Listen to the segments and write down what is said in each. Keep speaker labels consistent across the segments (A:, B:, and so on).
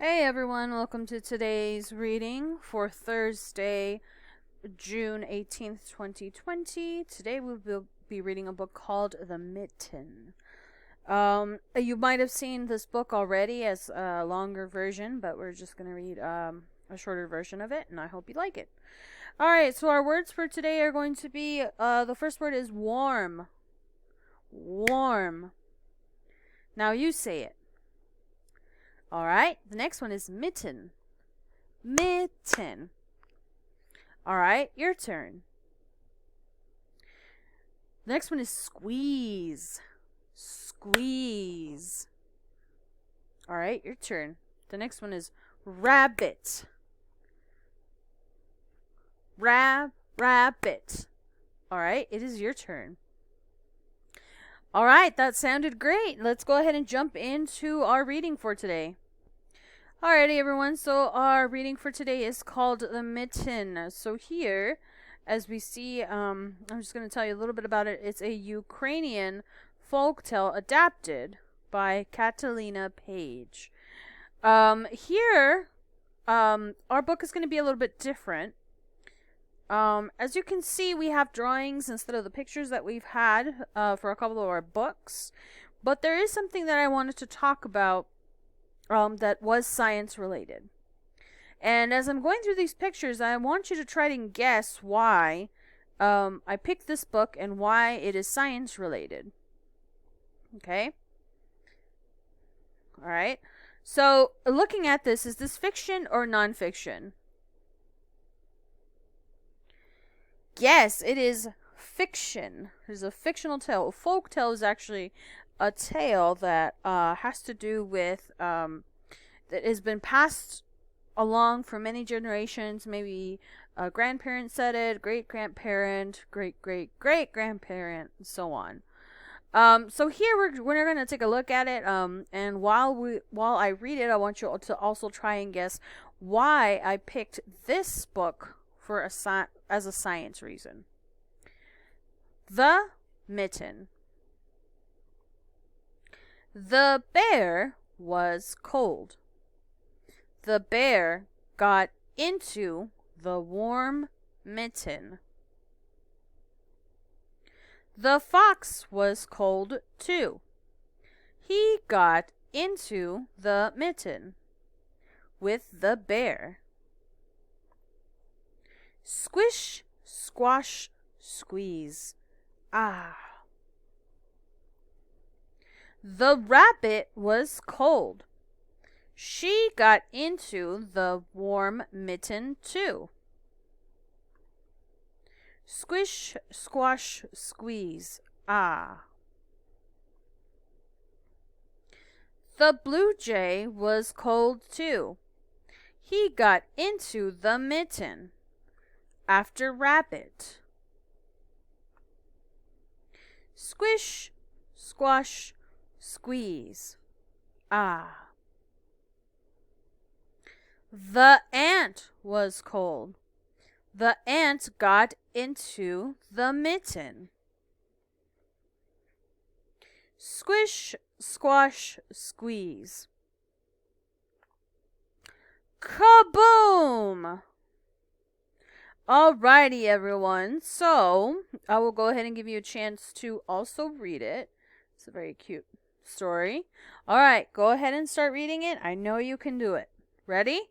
A: Hey everyone, welcome to today's reading for Thursday, June 18th, 2020. Today we will be reading a book called The Mitten. You might have seen this book already as a longer version, but we're just going to read a shorter version of it, and I hope you like it. Alright, so our words for today are going to be, the first word is warm. Warm. Now you say it. Alright, the next one is mitten. Mitten. Alright, your turn. The next one is squeeze. Squeeze. Alright, your turn. The next one is rabbit. Rabbit. Alright, it is your turn. Alright, that sounded great. Let's go ahead and jump into our reading for today. Alrighty, everyone. So our reading for today is called The Mitten. So here, as we see, I'm just going to tell you a little bit about it. It's a Ukrainian folktale adapted by Catalina Page. Here, our book is going to be a little bit different. As you can see, we have drawings instead of the pictures that we've had for a couple of our books. But there is something that I wanted to talk about that was science related. And as I'm going through these pictures, I want you to try to guess why I picked this book and why it is science related. Okay? Alright. So, looking at this, is this fiction or nonfiction? Yes, it is fiction. It is a fictional tale. A folk tale is actually a tale that has to do with that has been passed along for many generations. Maybe a grandparent said it, great grandparent, great grandparent, and so on. So here we're gonna take a look at it. And while I read it, I want you to also try and guess why I picked this book for as a science reason. The Mitten. The bear was cold. The bear got into the warm mitten. The fox was cold too. He got into the mitten with the bear. Squish, squash, squeeze. Ah. The rabbit was cold. She got into the warm mitten too. Squish, squash, squeeze. Ah. The blue jay was cold too. He got into the mitten after rabbit. Squish, squash, squeeze. Ah. The ant was cold. The ant got into the mitten. Squish, squash, squeeze. Kaboom! Alrighty, everyone. So, I will go ahead and give you a chance to also read it. It's a very cute story. Alright, go ahead and start reading it. I know you can do it. Ready?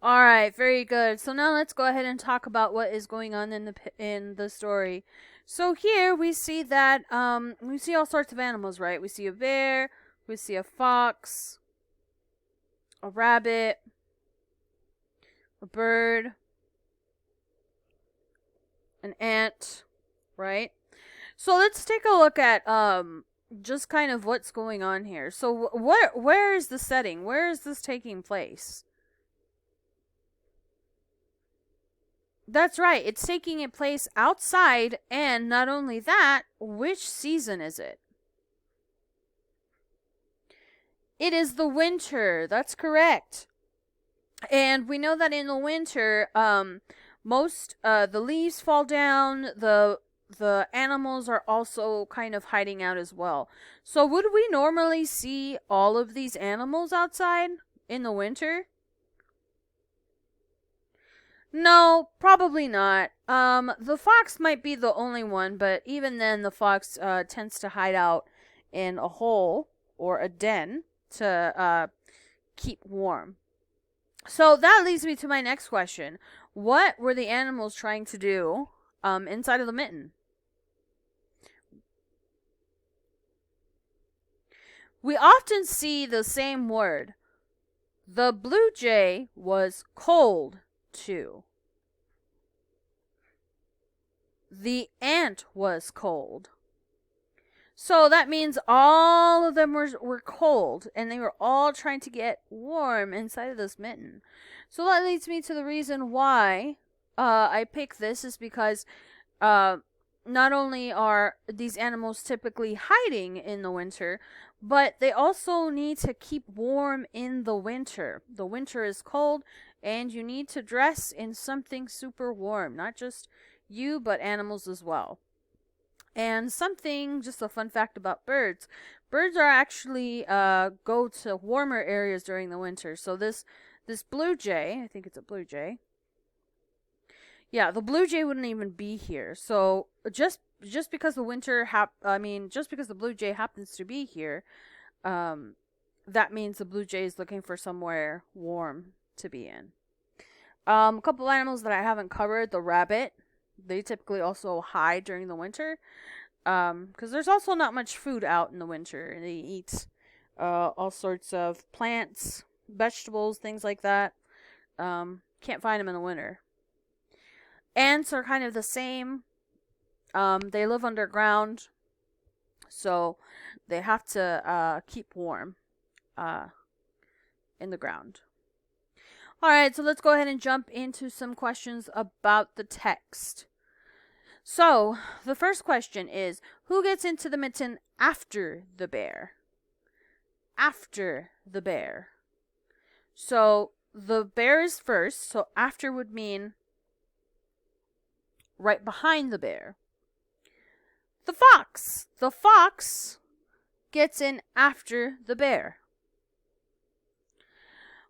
A: All right, very good. So now let's go ahead and talk about what is going on in the story. So here we see that we see all sorts of animals, right? We see a bear, we see a fox, a rabbit, a bird, an ant, right? So let's take a look at just kind of what's going on here. So where is the setting? Where is this taking place? That's right. It's taking place outside, and not only that, which season is it? It is the winter. That's correct. And we know that in the winter, most the leaves fall down, the animals are also kind of hiding out as well. So would we normally see all of these animals outside in the winter? No, probably not. The fox might be the only one, but even then, the fox tends to hide out in a hole or a den to keep warm. So that leads me to my next question. What were the animals trying to do inside of the mitten? We often see the same word. The blue jay was cold too. The ant was cold. So that means all of them were cold, and they were all trying to get warm inside of this mitten. So that leads me to the reason why I picked this is because not only are these animals typically hiding in the winter, but they also need to keep warm in the winter. The winter is cold, and you need to dress in something super warm, not just you, but animals as well. And something, just a fun fact about birds. Birds are actually go to warmer areas during the winter. So this blue jay, I think it's a blue jay. Yeah, the blue jay wouldn't even be here. So just because just because the blue jay happens to be here, that means the blue jay is looking for somewhere warm to be in. A couple animals that I haven't covered, the rabbit. They typically also hide during the winter. Because there's also not much food out in the winter. They eat all sorts of plants, vegetables, things like that. Can't find them in the winter. Ants are kind of the same. They live underground, so they have to keep warm in the ground. Alright, so let's go ahead and jump into some questions about the text. So, the first question is, who gets into the mitten after the bear? After the bear. So, the bear is first, so after would mean right behind the bear. The fox. The fox gets in after the bear.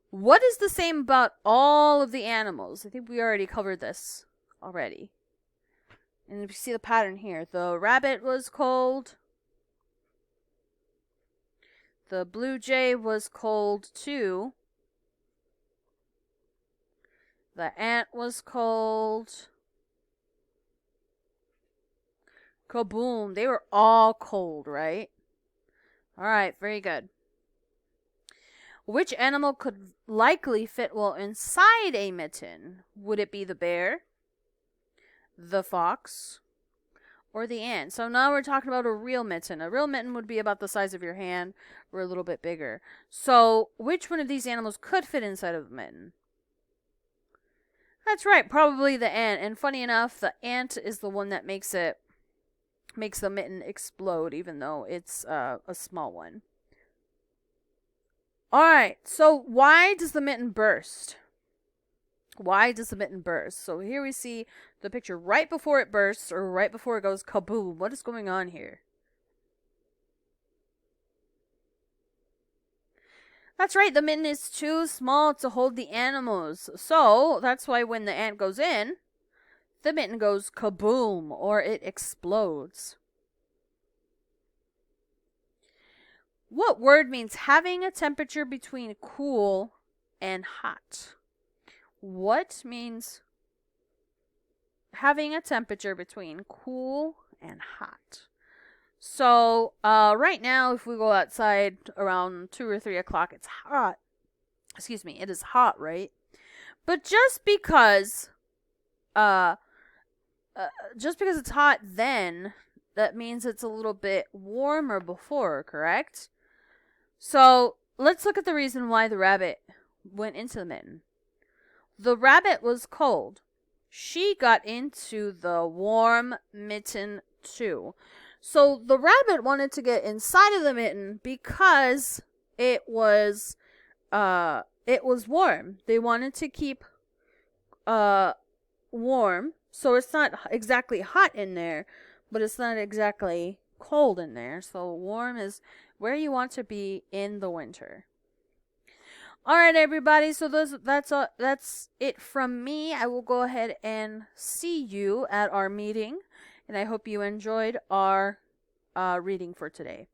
A: What is the same about all of the animals? I think we already covered this already. And you see the pattern here. The rabbit was cold. The blue jay was cold too. The ant was cold. Kaboom. They were all cold, right? Alright, very good. Which animal could likely fit well inside a mitten? Would it be the bear, the fox, or the ant? So now we're talking about a real mitten. A real mitten would be about the size of your hand or a little bit bigger. So which one of these animals could fit inside of a mitten? That's right, probably the ant. And funny enough, the ant is the one that makes the mitten explode, even though it's a small one. Alright, so why does the mitten burst? Why does the mitten burst? So here we see the picture right before it bursts, or right before it goes kaboom. What is going on here? That's right, the mitten is too small to hold the animals. So that's why when the ant goes in, the mitten goes kaboom, or it explodes. What word means having a temperature between cool and hot? what means having a temperature between cool and hot. So, right now, if we go outside around 2 or 3 o'clock, it's hot. Excuse me, it is hot, right? But uh, just because it's hot then, that means it's a little bit warmer before, correct? So, let's look at the reason why the rabbit went into the mitten. The rabbit was cold. She got into the warm mitten too. So the rabbit wanted to get inside of the mitten because it was warm. They wanted to keep warm, so it's not exactly hot in there, but it's not exactly cold in there. So warm is where you want to be in the winter. All right, everybody. So that's it from me. I will go ahead and see you at our meeting, and I hope you enjoyed our reading for today.